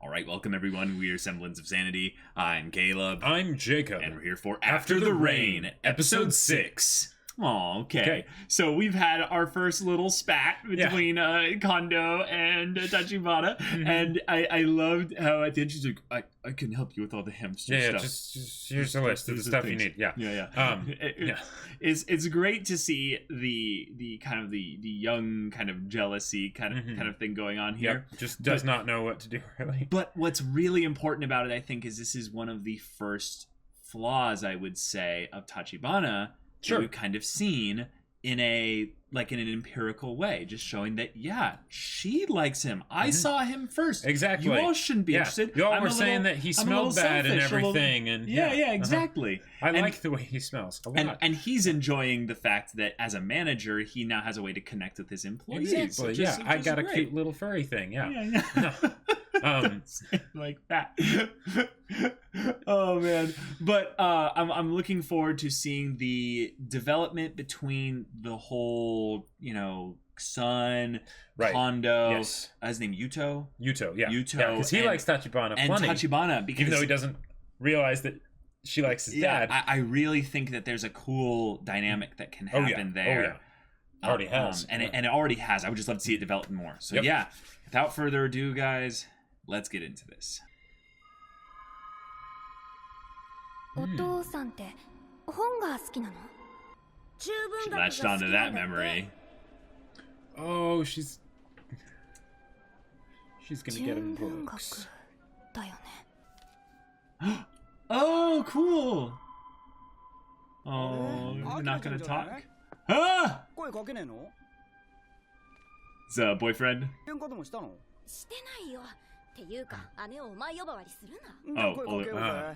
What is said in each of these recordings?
All right, welcome everyone. We are Semblance of Sanity. I'm Caleb. I'm Jacob. And we're here for After the Rain, episode 6. Oh, okay. So we've had our first little spat between Kondo and Tachibana, and I loved how at the end she's like, I can help you with all the hamster stuff. Just here's a list of the stuff you need. It's great to see the kind of the young kind of jealousy kind of thing going on here. Yep. Just does not know what to do really. But what's really important about it, I think, is this is one of the first flaws, I would say, of Tachibana. Sure. We've kind of seen in an empirical way, just showing that she likes him. I saw him first. Exactly. You all shouldn't be interested. You all were saying that he smelled bad and everything, and exactly. I like the way he smells a lot. And he's enjoying the fact that as a manager, he now has a way to connect with his employees. Exactly. I got a cute little furry thing. Like that. Oh man. But I'm looking forward to seeing the development between the whole, son, Kondo, his name Yuto, because he likes Tachibana and plenty. Tachibana, because even though he doesn't realize that she likes his dad. I really think that there's a cool dynamic that can happen there. Already has. And it already has. I would just love to see it develop more. So without further ado, guys, let's get into this. She latched onto that memory. Oh, she's gonna get him books. Oh, cool. Oh, you're not gonna talk? Ah! It's a boyfriend.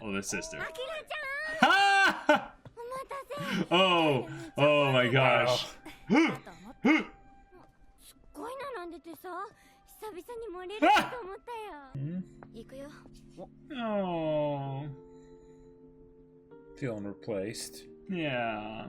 Older sister. Oh my gosh. Oh. Feeling replaced. Yeah.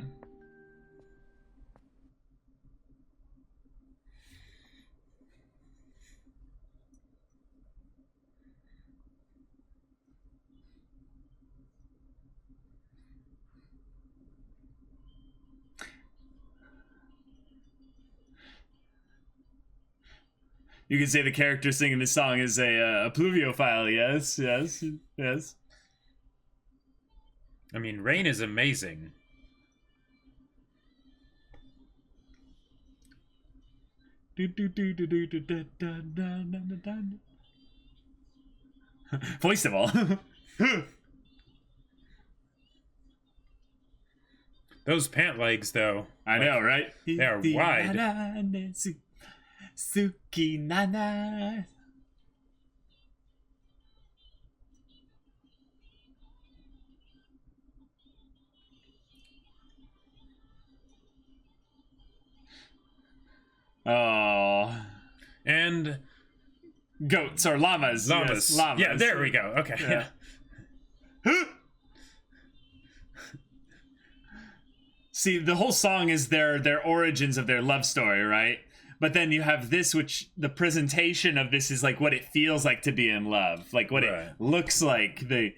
You can say the character singing this song is a pluviophile. Yes. I mean, Rain is amazing. Voice of all. Those pant legs, though. I know, right? They're wide. Suki nana. Oh. And goats or llamas. Yes, llamas. Yeah, there we go. Okay. Yeah. See, the whole song is their origins of their love story, right? But then you have this, which the presentation of this is like what it feels like to be in love, like what it looks like, the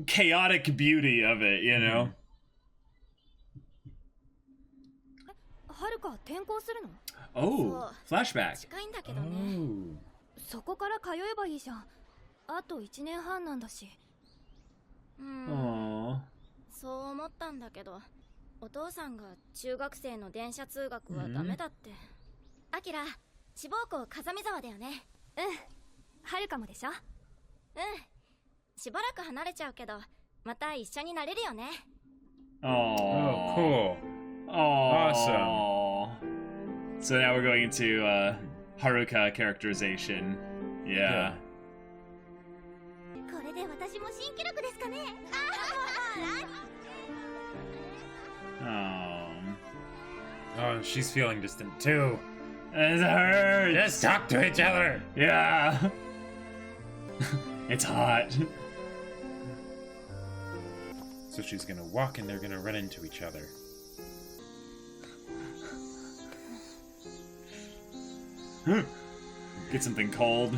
chaotic beauty of it, you know. Oh, flashback. Oh. そう思ったんだけど、お父さんが中学生の電車通学はダメだって。アキラ、志望校風見沢だよね。はるかもでしょ。しばらく離れちゃうけど、また一緒になれるよね。Oh, cool. Awesome. So now we're going into Haruka characterization. Yeah. これで私も新記録ですかね。Oh, she's feeling distant too. It hurts. Just talk to each other. Yeah. It's hot. So she's gonna walk and they're gonna run into each other. Get something cold.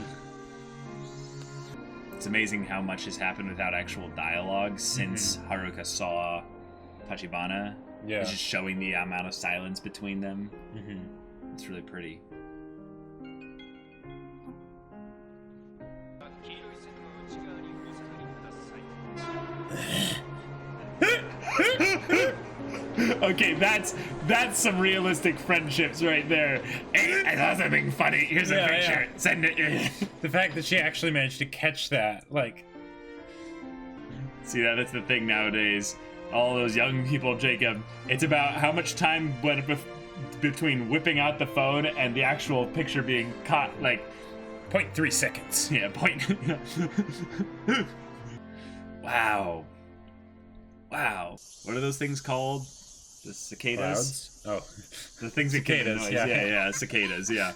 It's amazing how much has happened without actual dialogue since Haruka saw Tachibana. Yeah. It's just showing the amount of silence between them. It's really pretty. Okay, that's some realistic friendships right there. Hey, I saw something funny. Here's a picture. Yeah. Send it. The fact that she actually managed to catch that, like... See, that's the thing nowadays. All those young people, Jacob, it's about how much time went between whipping out the phone and the actual picture being caught, like... 0.3 seconds. Yeah, Wow. Wow. What are those things called? The cicadas? Clouds? Oh. The things that give Cicadas, noise. yeah. Cicadas, yeah.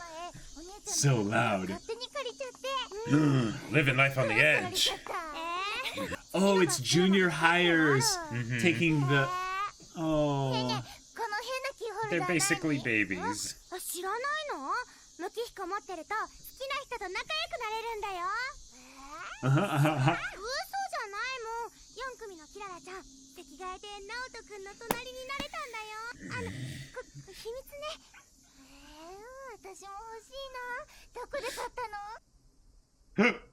So loud. Living life on the edge. Oh, it's junior hires taking the... Oh. They're basically babies.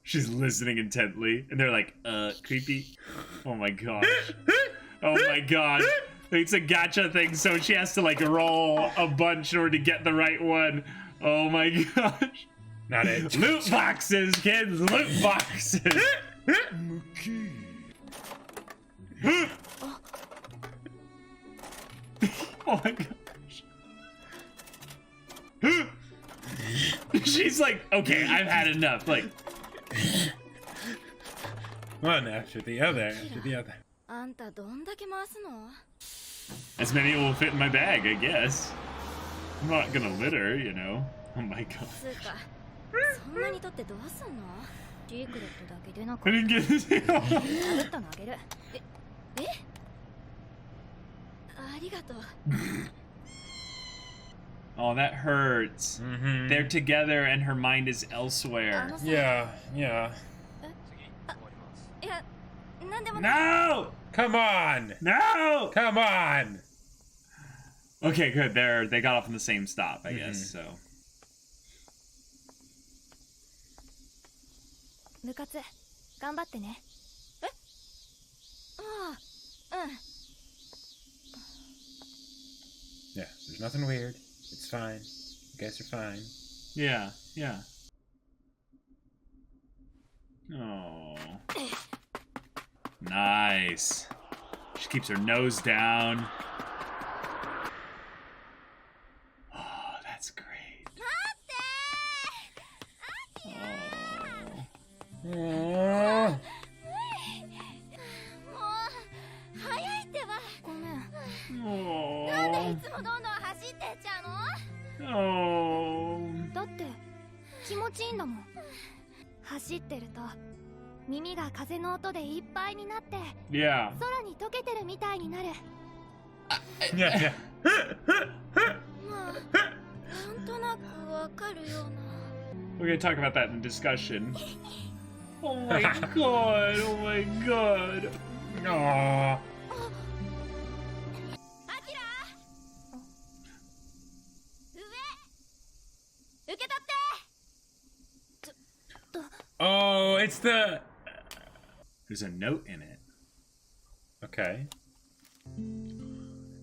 She's listening intently, and they're like, creepy. Oh my gosh. Oh my god. It's a gacha thing, so she has to like roll a bunch in order to get the right one. Oh my gosh. Not it. Loot boxes, kids, loot boxes. Oh my gosh. She's like, okay, I've had enough. Like, one after the other, after the other. As many will fit in my bag, I guess. I'm not gonna litter, you know. Oh my god. I didn't get this. Oh, that hurts. They're together and her mind is elsewhere. Yeah, yeah. No! Come on! No! Come on! Okay, good. They got off in the same stop, I guess, so. Yeah, there's nothing weird. It's fine. You guys are fine. Yeah, yeah. Oh. Nice. She keeps her nose down. Oh, that's great. Oh. Oh. だって気持ちいいんだもん。走ってると耳が風の音でいっぱいになって、 Yeah. 空に溶けてるみたいになる。Yeah, yeah. まあ、なんとなくわかるような。 We're gonna talk about that in discussion. Oh my god, oh my god. Aww. アキラ、上、受け取って。 Oh, it's the... There's a note in it. Okay.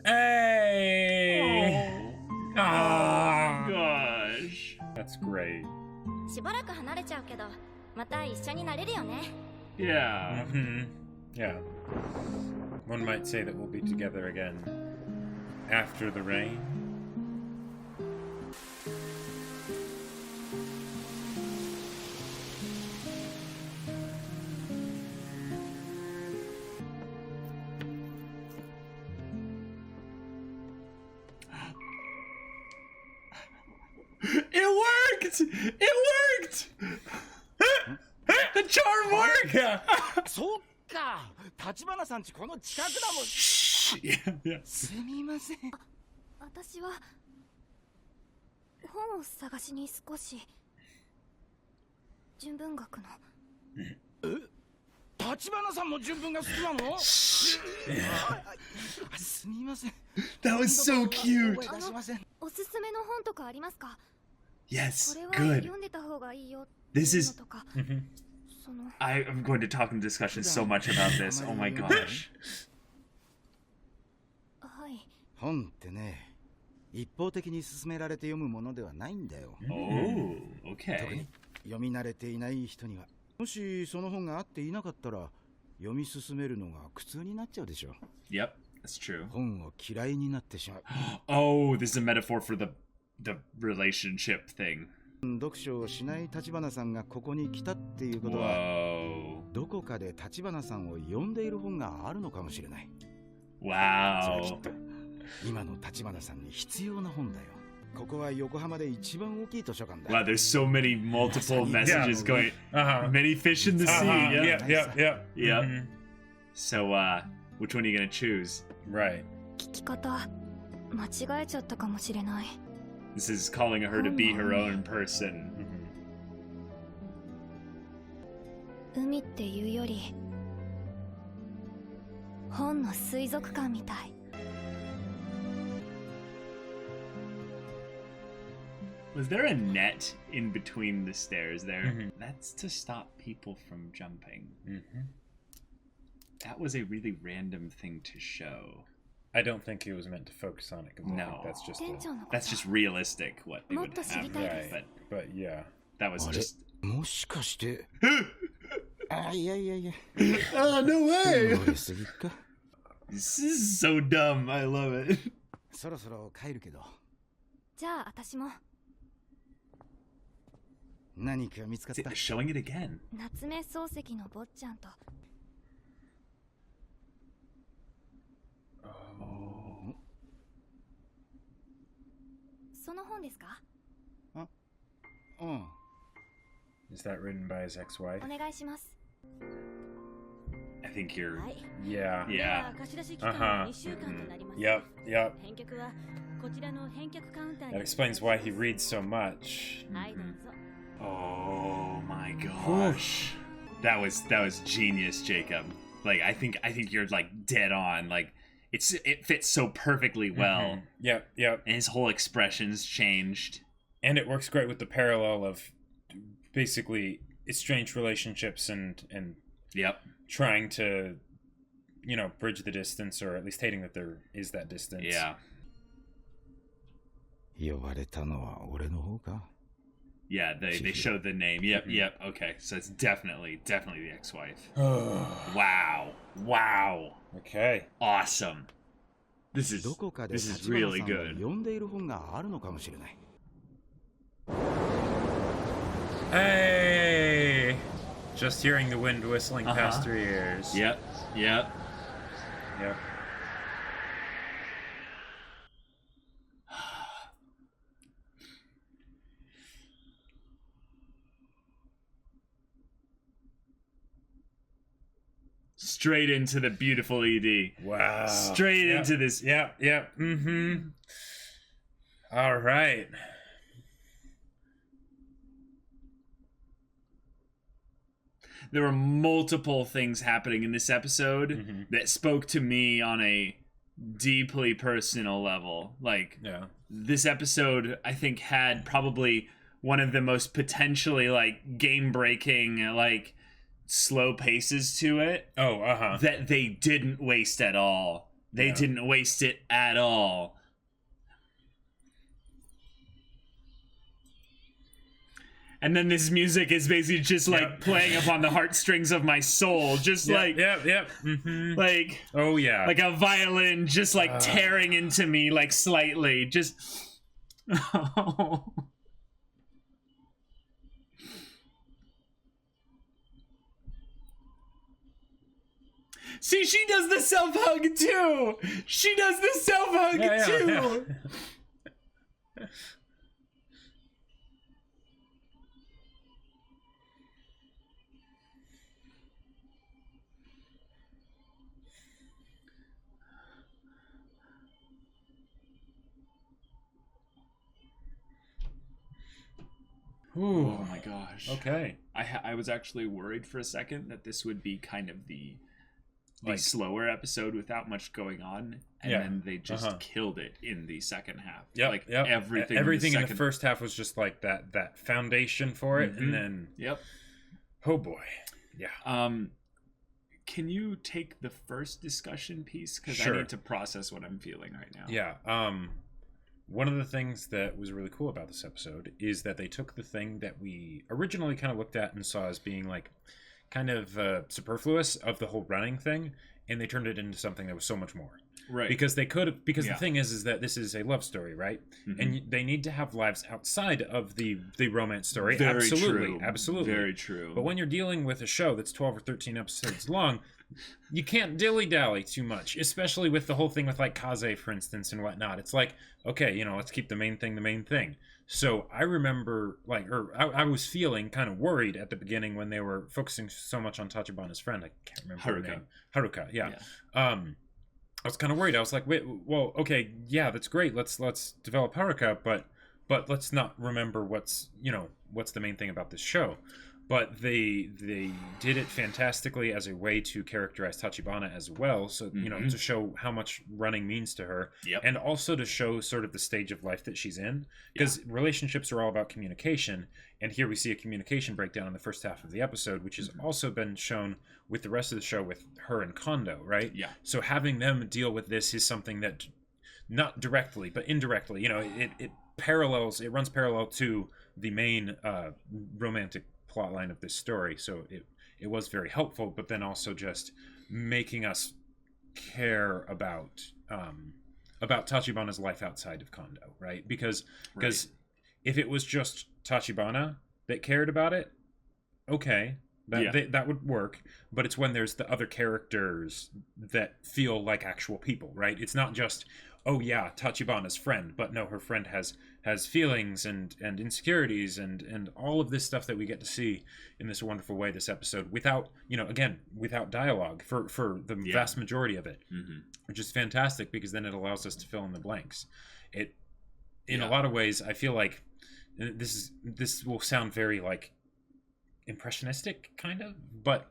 Hey! Oh, Ah, gosh. that's great. しばらく離れちゃうけど、また一緒になれるよね。 Yeah. Yeah. One might say that we'll be together again after the rain. It worked! It worked! The charm worked! Yeah, yeah. すみません。私は本を探しに少し純文学の。That was so cute. おすすめの本とかありますか？ Yes, これは good. 読んでた方がいいよ。 This is. とか。その I'm going to talk in discussion so much about this. Oh my gosh. はい。本ってね、一方的に進められて読むものではないんだよ。Oh, 特 okay. に読み慣れていない人には、もしその本があっていなかったら、読み進めるのが苦痛になっちゃうでしょ。 Yep, that's true. 本を嫌いになってしまう。 Oh, this is a metaphor for the relationship thing. 読書をしない橘さんがここに来たっていうことは、 Whoa. どこかで橘さんを読んでいる本があるのかもしれない。 Wow. 今の橘さんに必要な本だよ。ここは横浜で一番大きい図書館だ。 Wow, there's so many multiple messages going. Many fish in the sea. Yeah. Yep. So, which one are you gonna choose? Right. 聞き方間違えちゃったかもしれない。 This is calling her to be her own person. 海っていうより本の水族館みたい。 Was there a net in between the stairs there? That's to stop people from jumping. That was a really random thing to show. I don't think he was meant to focus on it completely. No. That's just 店長のこと That's just realistic what they would have. もっと知りたいです But but yeah. that was あれ just. もしかしていや Oh, no way! 乗りすぎか。 This is so dumb. I love it. そろそろ帰るけど、じゃあ私も何か見つかっ They're た？ showing it again. 夏目漱石の坊ちゃんと Oh. その本ですか？うん。 Is that written by his ex-wife? お願いします。 I think you're. はい。 Yeah. で Yeah. は貸し出し期間は2週間となります。 Yep. Yep. 返却はこちらの返却カウンター That に explains why he reads so much. はいどうぞ。 Oh my gosh. That was genius, Jacob. Like I think you're like dead on. Like it fits so perfectly well. Yep. Yep. And his whole expressions changed. And it works great with the parallel of basically estranged relationships and Yep. trying to, you know, bridge the distance, or at least hating that there is that distance. Yeah. 呼ばれたのは俺の方か。 Yeah, they showed the name. Yep, yep. Okay, so it's definitely the ex-wife. Wow. Okay. Awesome. This どこかで is 橘 really さんを good. 読んでいる本があるのかもしれない。 Hey! Just hearing the wind whistling past your ears. Yep. Yep. Straight into the beautiful ED. Wow. Straight Yep. into this. Yep. All right. There were multiple things happening in this episode that spoke to me on a deeply personal level. Like, Yeah. this episode, I think, had probably one of the most potentially, like, game-breaking, like, slow paces to it Oh, that they didn't waste at all. They Yeah. didn't waste it at all. And then this music is basically just like Yep. playing upon the heartstrings of my soul, just like Yep. like Oh, yeah. like a violin just like tearing into me like slightly, just See, she does the self-hug too. She does the self-hug too. Ooh. Oh my gosh. Okay. I was actually worried for a second that this would be kind of the slower episode without much going on, and then they just killed it in the second half. Everything in the first half was just like that foundation for it, and then oh boy, can you take the first discussion piece, because Sure. I need to process what I'm feeling right now. One of the things that was really cool about this episode is that they took the thing that we originally kind of looked at and saw as being like kind of superfluous of the whole running thing, and they turned it into something that was so much more. Right. Because they could, because the thing is that this is a love story, right? And they need to have lives outside of the romance story. Very absolutely. true. Absolutely. Very true. But when you're dealing with a show that's 12 or 13 episodes long, you can't dilly-dally too much, especially with the whole thing with like Kaze, for instance, and whatnot. It's like, okay, let's keep the main thing. So I remember, I was feeling kind of worried at the beginning when they were focusing so much on Tachibana's friend. I can't remember her name. Haruka, yeah. I was kind of worried. I was like, wait, well, okay, yeah, that's great. Let's develop Haruka, but let's not remember what's the main thing about this show. But they did it fantastically as a way to characterize Tachibana as well. So, to show how much running means to her. And also to show sort of the stage of life that she's in. Because relationships are all about communication. And here we see a communication breakdown in the first half of the episode, which has also been shown with the rest of the show with her and Kondo, right? Yeah. So having them deal with this is something that, not directly, but indirectly, it runs parallel to the main romantic plotline of this story, so it was very helpful, but then also just making us care about Tachibana's life outside of Kondo, right? Because if it was just Tachibana that cared about it, okay, that would work, but it's when there's the other characters that feel like actual people, right? It's not just, oh yeah, Tachibana's friend, but no, her friend has feelings and insecurities and all of this stuff that we get to see in this wonderful way this episode without dialogue for the vast majority of it, which is fantastic, because then it allows us to fill in the blanks. In a lot of ways, I feel like this will sound very like impressionistic kind of, but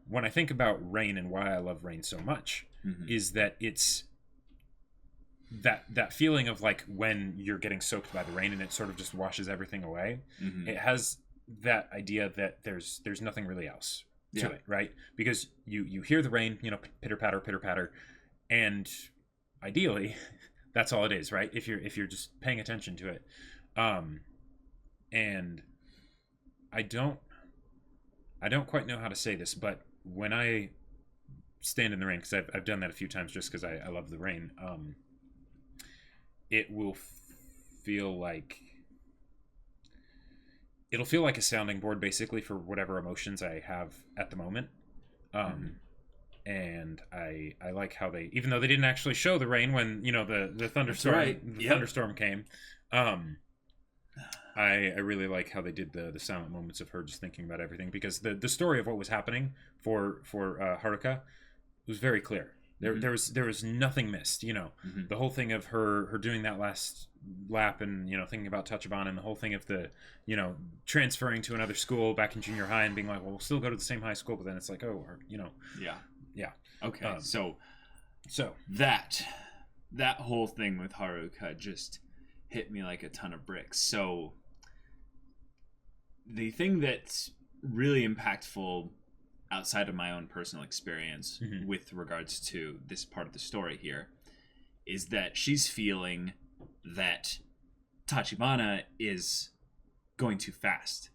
when I think about Rain and why I love Rain so much is that it's that feeling of like when you're getting soaked by the rain and it sort of just washes everything away. It has that idea that there's nothing really else to it, right? Because you hear the rain, pitter patter, and ideally that's all it is, right? If you're just paying attention to it. And I don't quite know how to say this, but when I stand in the rain, because I've done that a few times just because I love the rain, it'll feel like a sounding board basically for whatever emotions I have at the moment. And I like how they, even though they didn't actually show the rain when the thunderstorm thunderstorm came, I really like how they did the silent moments of her just thinking about everything, because the story of what was happening for Haruka was very clear. There was nothing missed, the whole thing of her doing that last lap and, thinking about Tachibana, and the whole thing of the, transferring to another school back in junior high and being like, well, we'll still go to the same high school, but then it's like, oh, Yeah. Okay. So that whole thing with Haruka just hit me like a ton of bricks. So the thing that's really impactful outside of my own personal experience with regards to this part of the story here is that she's feeling that Tachibana is going too fast.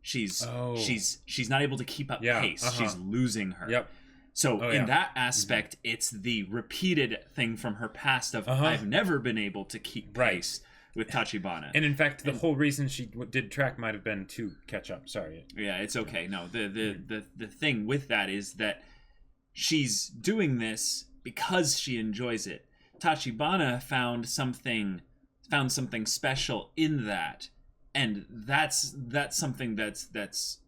She's not able to keep up pace. She's losing her. So in that aspect, it's the repeated thing from her past of I've never been able to keep pace with Tachibana. And in fact, the whole reason she did track might have been to catch up. Sorry. Yeah, it's okay. No, the thing with that is that she's doing this because she enjoys it. Tachibana found something special in that, and that's something that's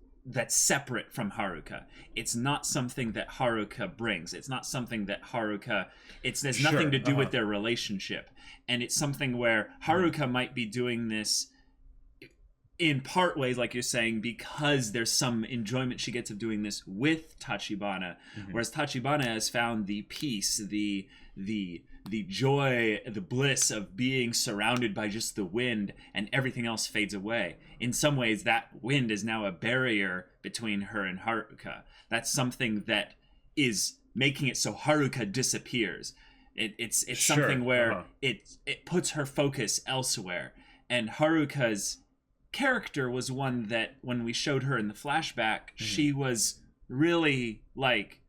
separate from Haruka. It's not something that Haruka brings. It's not something that Haruka. There's nothing to do with their relationship, and it's something where Haruka might be doing this in part ways, like you're saying, because there's some enjoyment she gets of doing this with Tachibana, whereas Tachibana has found the peace, the joy, the bliss of being surrounded by just the wind, and everything else fades away. In some ways, that wind is now a barrier between her and Haruka. That's something that is making it so Haruka disappears. It's Sure. something where it puts her focus elsewhere. And Haruka's character was one that, when we showed her in the flashback, she was really, like,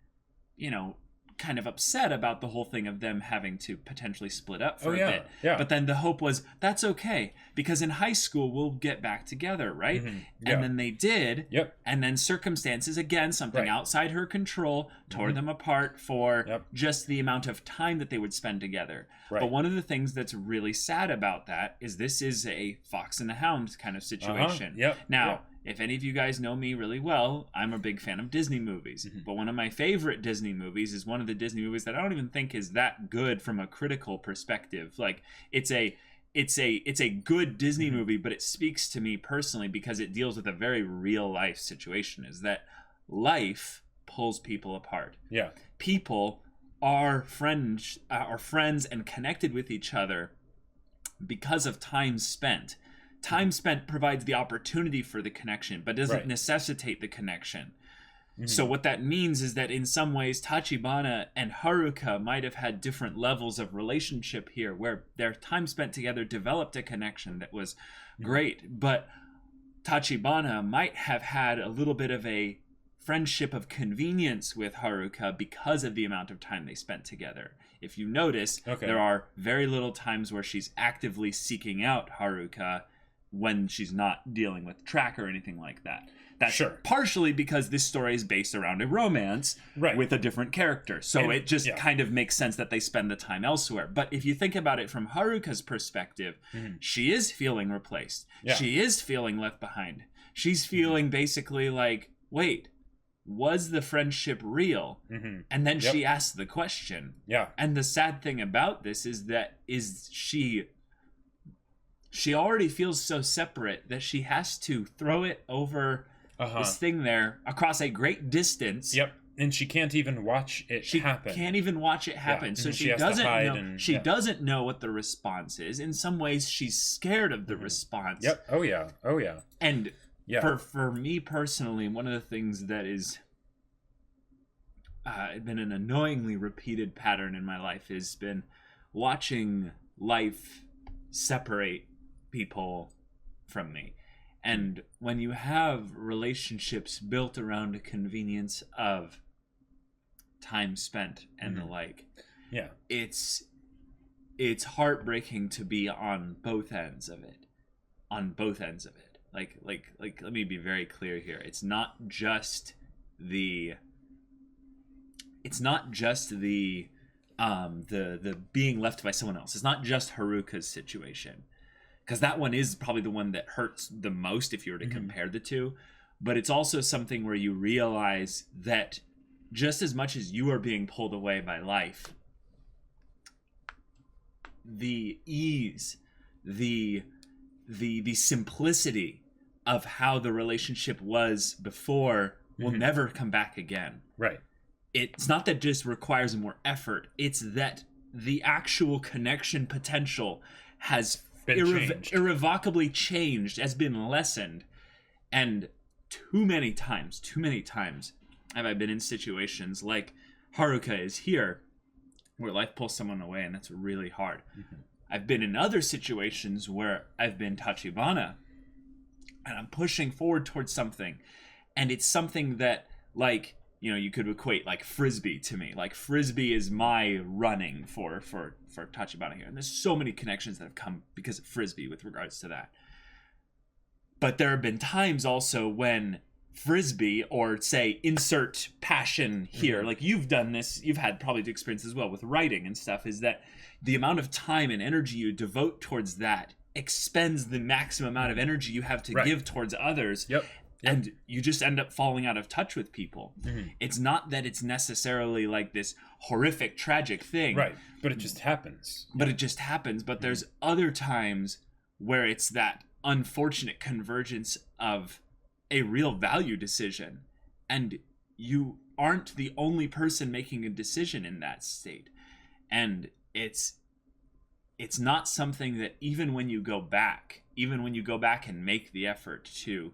you know, kind of upset about the whole thing of them having to potentially split up for a bit. Yeah. But then the hope was, that's okay, because in high school we'll get back together, right? And then they did. Yep. And then circumstances, again, something outside her control, tore them apart for just the amount of time that they would spend together. But one of the things that's really sad about that is this is a Fox and the Hound kind of situation. Now, if any of you guys know me really well, I'm a big fan of Disney movies. But one of my favorite Disney movies is one of the Disney movies that I don't even think is that good from a critical perspective. Like, it's a good Disney movie, but it speaks to me personally because it deals with a very real life situation, is that life pulls people apart. Yeah. People are friends and connected with each other because of time spent. Time spent provides the opportunity for the connection, but doesn't necessitate the connection. So what that means is that in some ways, Tachibana and Haruka might have had different levels of relationship here, where their time spent together developed a connection that was great. But Tachibana might have had a little bit of a friendship of convenience with Haruka because of the amount of time they spent together. If you notice, there are very little times where she's actively seeking out Haruka when she's not dealing with track or anything like that. That's partially because this story is based around a romance with a different character. So it just kind of makes sense that they spend the time elsewhere. But if you think about it from Haruka's perspective, she is feeling replaced. She is feeling left behind. She's feeling basically like, wait, was the friendship real? And then she asks the question. And the sad thing about this is that she already feels so separate that she has to throw it over this thing there across a great distance. And she can't even watch it happen. She can't even watch it happen. So she doesn't know. She doesn't know what the response is. In some ways, she's scared of the response. Oh yeah. And for me personally, one of the things that is been an annoyingly repeated pattern in my life has been watching life separate people from me. And when you have relationships built around a convenience of time spent and the like, it's heartbreaking to be on both ends of it. Like let me be very clear here. It's not just the being left by someone else. It's not just Haruka's situation, because that one is probably the one that hurts the most if you were to compare the two. But it's also something where you realize that just as much as you are being pulled away by life, the ease, the simplicity of how the relationship was before will never come back again. It's not that it just requires more effort. It's that the actual connection potential has irrevocably changed, has been lessened. And too many times have I been in situations like Haruka is here, where life pulls someone away, and that's really hard. I've been in other situations where I've been Tachibana, and I'm pushing forward towards something, and it's something that, like, you know, you could equate like Frisbee to me. Like, Frisbee is my running for Tachibana here. And there's so many connections that have come because of Frisbee with regards to that. But there have been times also when Frisbee, or say insert passion here, like you've done this, you've had probably the experience as well with writing and stuff, is that the amount of time and energy you devote towards that expends the maximum amount of energy you have to give towards others. And you just end up falling out of touch with people. It's not that it's necessarily like this horrific, tragic thing. But it just happens. But there's other times where it's that unfortunate convergence of a real value decision, and you aren't the only person making a decision in that state. And it's not something that even when you go back and make the effort to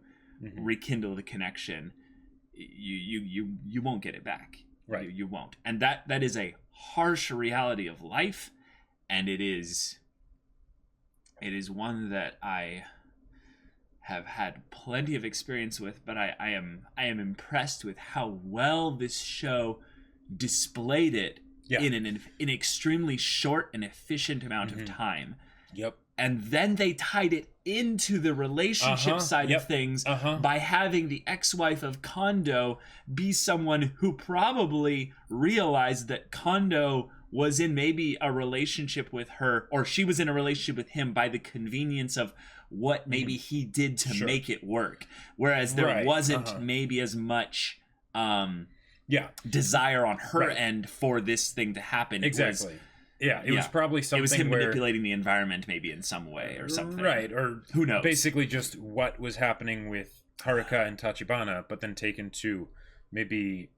rekindle the connection, you won't get it back. Right. You won't. And that is a harsh reality of life, and it is one that I have had plenty of experience with, but I am impressed with how well this show displayed it in an extremely short and efficient amount of time. Yep. And then they tied it into the relationship side of things by having the ex-wife of Kondo be someone who probably realized that Kondo was in maybe a relationship with her, or she was in a relationship with him by the convenience of what maybe he did to make it work. Whereas there wasn't maybe as much desire on her end for this thing to happen. Exactly. It was probably something. It was him manipulating the environment, maybe in some way or something. Right, or who knows? Basically, just what was happening with Haruka and Tachibana, but then taken to maybe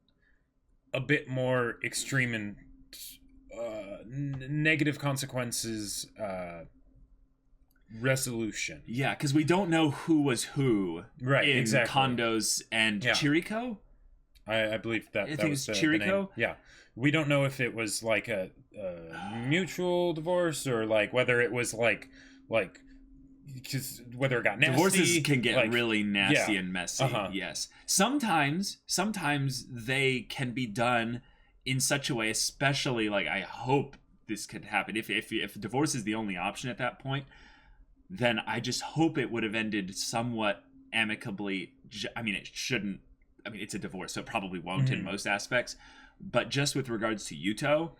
a bit more extreme and negative consequences resolution. Yeah, because we don't know who was who. Right, in exactly. Kondo's and Chiriko. I believe that was Chiriko. The name. Yeah. We don't know if it was like a mutual divorce or like whether it was like because whether it got nasty. Divorces can get really nasty and messy. Yes, sometimes they can be done in such a way, especially like I hope this could happen. If divorce is the only option at that point, then I just hope it would have ended somewhat amicably. I mean, it shouldn't. I mean, it's a divorce, so it probably won't in most aspects. But just with regards to Yuto,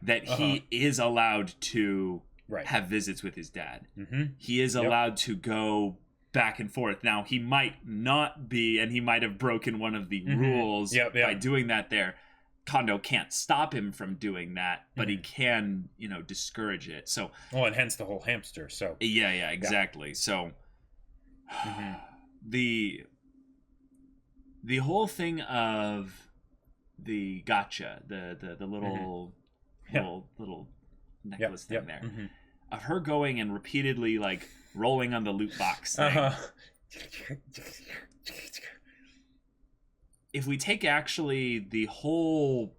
that he is allowed to have visits with his dad. He is allowed to go back and forth. Now, he might not be, and he might have broken one of the rules by doing that there. Kondo can't stop him from doing that, but he can, discourage it. So, well, and hence the whole hamster. So yeah, exactly. So the whole thing of the gotcha, the little little necklace thing there, of her going and repeatedly like rolling on the loot box thing. If we take actually the whole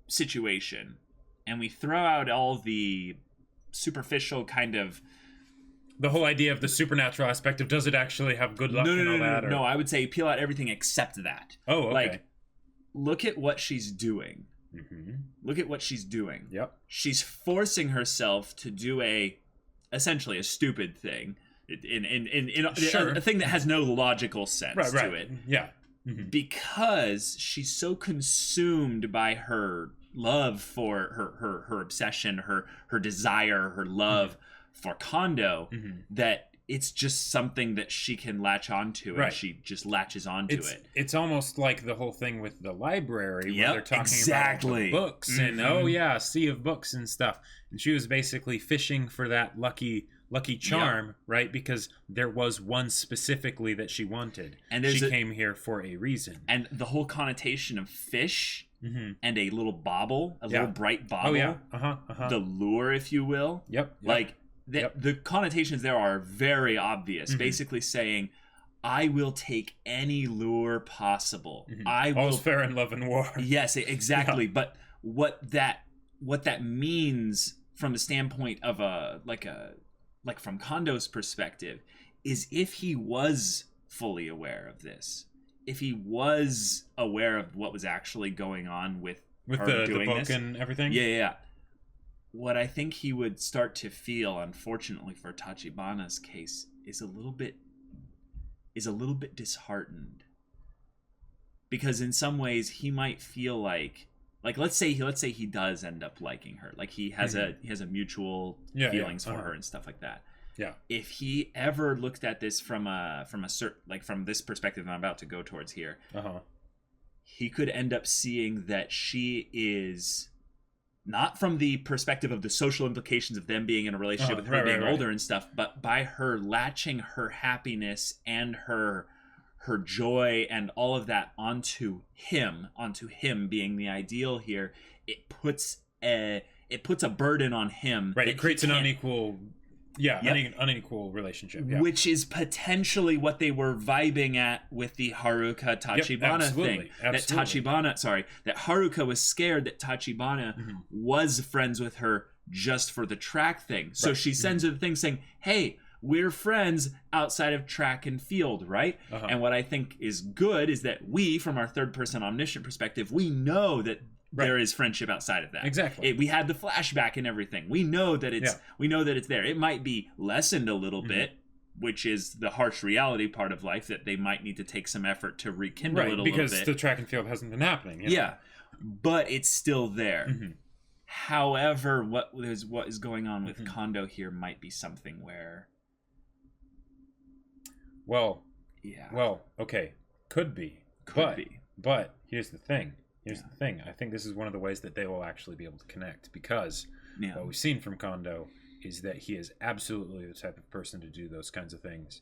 situation and we throw out all the superficial kind of the whole idea of the supernatural aspect of does it actually have good luck and all that? No, I would say peel out everything except that. Oh, okay. Like, look at what she's doing. Look at what she's doing. Yep. She's forcing herself to do essentially a stupid thing, a thing that has no logical sense to it. Yeah. Because she's so consumed by her love for her obsession, her desire, her love for Kondo, that it's just something that she can latch onto, and she just latches onto it. It's almost like the whole thing with the library where they're talking about the books and a sea of books and stuff. And she was basically fishing for that lucky charm, right? Because there was one specifically that she wanted, and she came here for a reason. And the whole connotation of fish and a little bauble, little bright bauble, the lure, if you will. Like the connotations there are very obvious. Basically saying, I will take any lure possible. I will. All's fair in love and war. Yes, exactly. But what that means from the standpoint of like from Kondo's perspective, is if he was fully aware of this, if he was aware of what was actually going on with her doing the book this, and everything, what I think he would start to feel, unfortunately for Tachibana's case, is a little bit disheartened, because in some ways he might feel like let's say he does end up liking her, like he has a mutual feelings for her and stuff like that. If he ever looked at this from this perspective I'm about to go towards here, he could end up seeing that she is not from the perspective of the social implications of them being in a relationship with her being older and stuff, but by her latching her happiness and her joy and all of that onto him being the ideal here. It puts a burden on him. Right, it creates an unequal unequal relationship. Yeah. Which is potentially what they were vibing at with the Haruka Tachibana thing. That Haruka was scared that Tachibana was friends with her just for the track thing. So she sends her the thing saying, hey, we're friends outside of track and field, right? And what I think is good is that we, from our third person omniscient perspective, we know that there is friendship outside of that. Exactly. We had the flashback and everything. We know that it's there. It might be lessened a little bit, which is the harsh reality part of life, that they might need to take some effort to rekindle it a little bit. Because the track and field hasn't been happening. Yeah. But it's still there. However, what is going on with Kondo here might be something where... Well, okay. Could be. But here's the thing. I think this is one of the ways that they will actually be able to connect, because what we've seen from Kondo is that he is absolutely the type of person to do those kinds of things.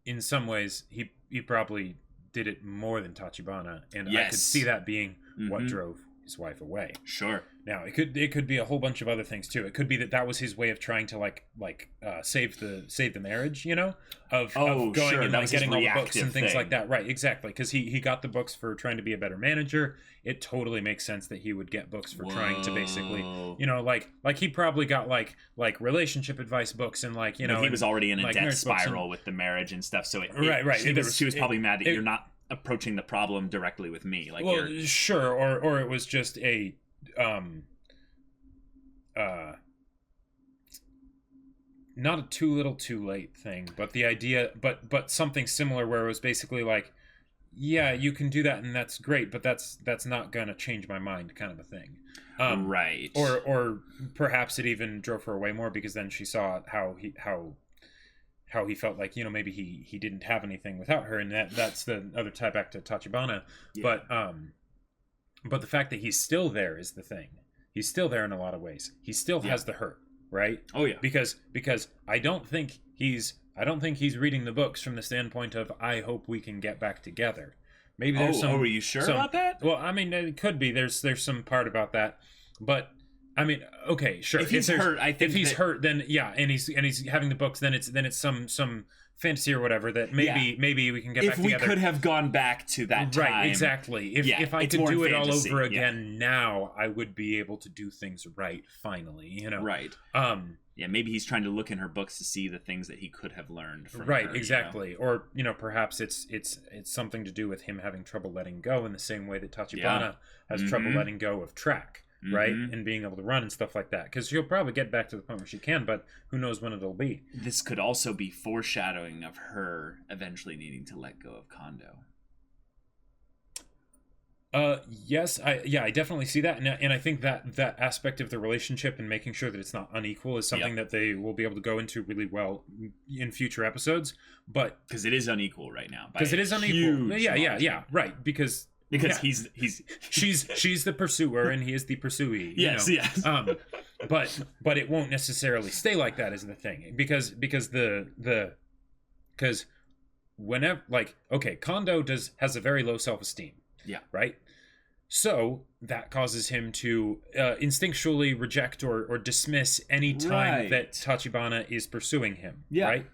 In some ways, he probably did it more than Tachibana, and I could see that being what drove his wife away. Sure. Now, it could be a whole bunch of other things too. It could be that was his way of trying to save the marriage, of going and getting all the books and things like that. Right, exactly. Because he got the books for trying to be a better manager. It totally makes sense that he would get books for trying to basically, like he probably got like relationship advice books and he was already in a death spiral with the marriage and stuff. So she was probably mad that you're not approaching the problem directly with me. Sure, or it was just a not a too little too late thing, but the idea, but something similar, where it was basically like, yeah, you can do that and that's great, but that's not gonna change my mind, kind of a thing. Right. Or perhaps it even drove her away more, because then she saw how he felt like, maybe he didn't have anything without her, and that's the other tie back to Tachibana. But the fact that he's still there is the thing. He's still there in a lot of ways. He still has the hurt, right? Oh yeah. Because I don't think he's reading the books from the standpoint of, I hope we can get back together. Maybe there's some. Oh, are you sure about that? Well, I mean, it could be. There's some part about that, but I mean, okay, sure. If he's hurt, I think if he's hurt, then and he's having the books, then it's some fantasy or whatever that maybe we can get back together. If we could have gone back to that time. Right, exactly. If I could do it all over again now, I would be able to do things right finally, Right. Maybe he's trying to look in her books to see the things that he could have learned from her, exactly. Or, perhaps it's something to do with him having trouble letting go in the same way that Tachibana has trouble letting go of track. Right, and being able to run and stuff like that, because she'll probably get back to the point where she can, but who knows when it'll be. This could also be foreshadowing of her eventually needing to let go of Kondo. Yes, I definitely see that, and I think that aspect of the relationship and making sure that it's not unequal is something that they will be able to go into really well in future episodes. But because it is unequal right now, because it is unequal, right, because she's the pursuer and he is the pursuee. Yes. But it won't necessarily stay like that, is the thing, because whenever, Kondo has a very low self-esteem. Yeah. Right. So that causes him to instinctually reject or dismiss any time that Tachibana is pursuing him. Yeah. Right.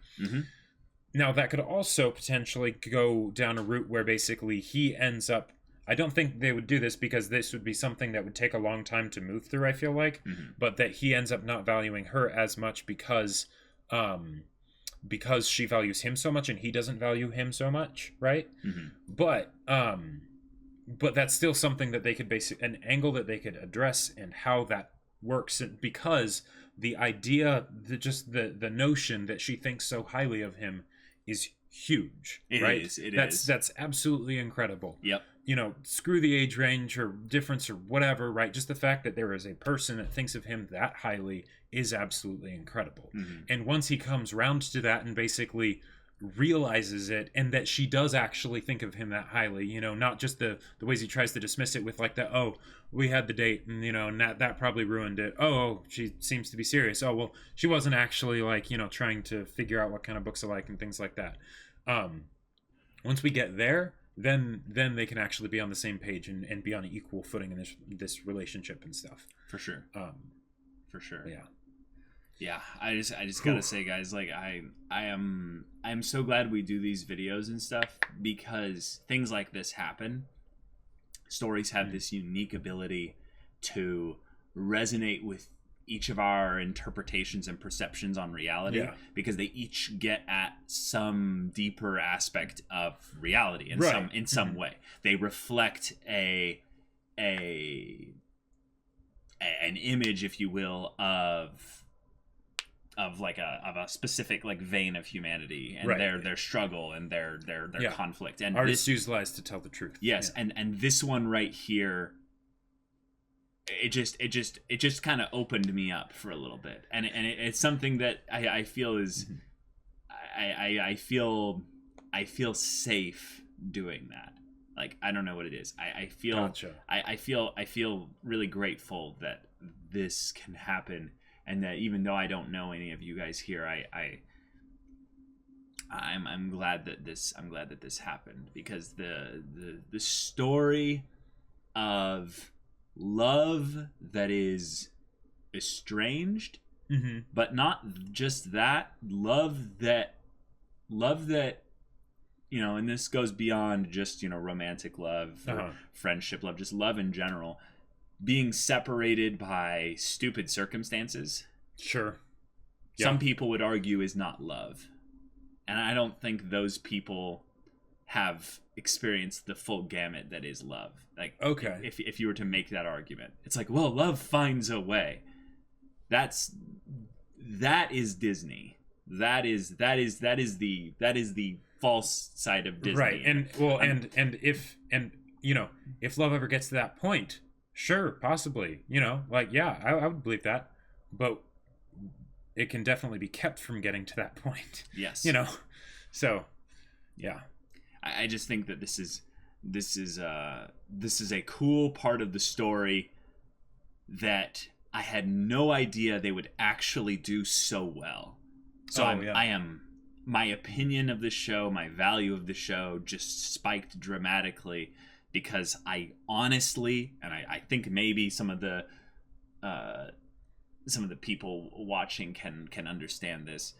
Now that could also potentially go down a route where basically he ends up. I don't think they would do this, because this would be something that would take a long time to move through, I feel like, but that he ends up not valuing her as much because she values him so much and he doesn't value him so much, right? But that's still something that they could an angle that they could address, and how that works, because the idea, the notion that she thinks so highly of him is huge. It is. That's absolutely incredible. Yep. Screw the age range or difference or whatever, right? Just the fact that there is a person that thinks of him that highly is absolutely incredible. And once he comes round to that and basically realizes it, and that she does actually think of him that highly, you know, not just the ways he tries to dismiss it with like the, oh, we had the date and, you know, and that probably ruined it. Oh, she seems to be serious. Oh, well, she wasn't actually like, you know, trying to figure out what kind of books I like and things like that. Once we get there, then they can actually be on the same page and be on an equal footing in this relationship and stuff. For sure. For sure. Yeah. I just gotta say, guys, like I'm so glad we do these videos and stuff, because things like this happen. Stories have this unique ability to resonate with each of our interpretations and perceptions on reality, because they each get at some deeper aspect of reality in some way. They reflect an image, if you will, of like a specific like vein of humanity and their struggle and their conflict. And artists use lies to tell the truth. Yes, and this one right here, it just kind of opened me up for a little bit, and it's something that I feel is I feel safe doing that. Like, I don't know what it is. I feel Gotcha. I feel really grateful that this can happen. And that even though I don't know any of you guys here, I'm glad that this happened, because the story of love that is estranged, but not just that, love that you know, and this goes beyond just, you know, romantic love or friendship love, just love in general. Being separated by stupid circumstances. Sure. Some people would argue is not love. And I don't think those people have experienced the full gamut that is love. Like, okay, if you were to make that argument, it's like, well, love finds a way. That is Disney. That is the false side of Disney. Right. And well, and if you know, if love ever gets to that point, sure, possibly, you know, like, yeah, I would believe that, but it can definitely be kept from getting to that point. Yes. You know, so yeah. I just think that this is a cool part of the story that I had no idea they would actually do so well. So my opinion of the show, my value of the show just spiked dramatically, because I honestly, and I think maybe some of the people watching can understand this,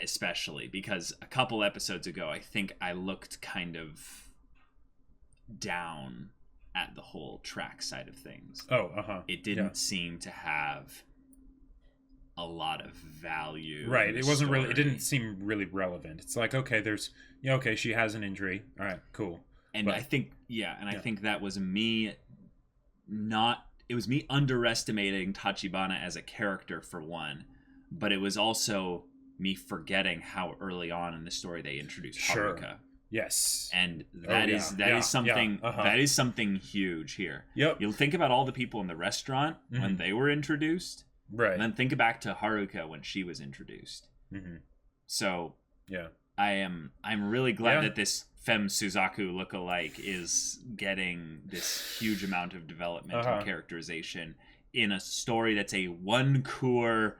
especially because a couple episodes ago, I think I looked kind of down at the whole track side of things. It didn't seem to have a lot of value. Right. It wasn't really, it didn't seem really relevant. It's like, okay, there's, you know, okay, she has an injury. All right, cool. And I think, I think that was me it was me underestimating Tachibana as a character, for one, but it was also me forgetting how early on in the story they introduced Haruka. Yes. And that is something that is something huge here. Yep. You'll think about all the people in the restaurant when they were introduced. Right. And then think back to Haruka when she was introduced. So yeah, I'm really glad that this Femme Suzaku lookalike is getting this huge amount of development and characterization in a story that's a one core,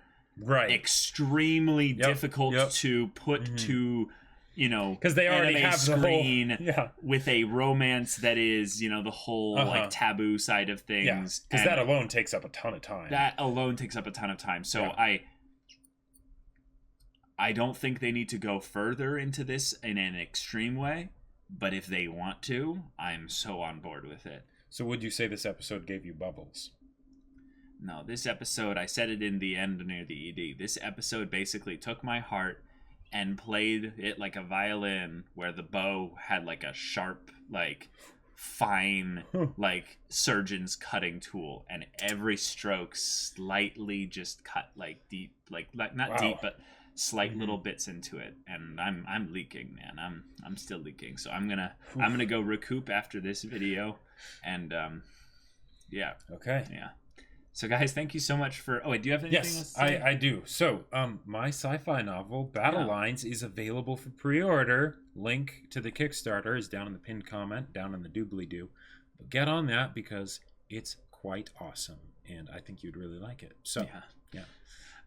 extremely difficult to put to, you know, because they already have screen the whole, with a romance that is, you know, the whole like taboo side of things. Because that alone takes up a ton of time. So I don't think they need to go further into this in an extreme way, but if they want to, I'm so on board with it. So would you say this episode gave you bubbles? No, this episode, I said it in the end near the ED, this episode basically took my heart and played it like a violin, where the bow had like a sharp, like fine, like surgeon's cutting tool, and every stroke slightly just cut like deep, like not deep, but slight little bits into it. And I'm leaking, man. I'm still leaking. So I'm gonna go recoup after this video, and okay, yeah. So, guys, thank you so much for... Oh, wait, do you have anything else Yes, to say? I do. So, my sci-fi novel, Battle Lines, is available for pre-order. Link to the Kickstarter is down in the pinned comment, down in the doobly-doo. But get on that because it's quite awesome, and I think you'd really like it. So, yeah.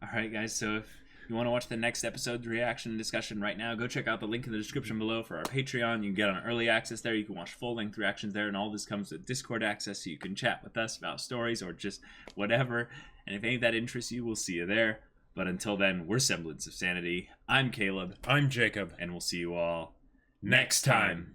All right, guys, so if you want to watch the next episode's reaction and discussion right now, go check out the link in the description below for our Patreon. You can get on early access there. You can watch full-length reactions there, and all this comes with Discord access, so you can chat with us about stories or just whatever. And if any of that interests you, we'll see you there. But until then, we're Semblance of Sanity. I'm Caleb. I'm Jacob. And we'll see you all next time.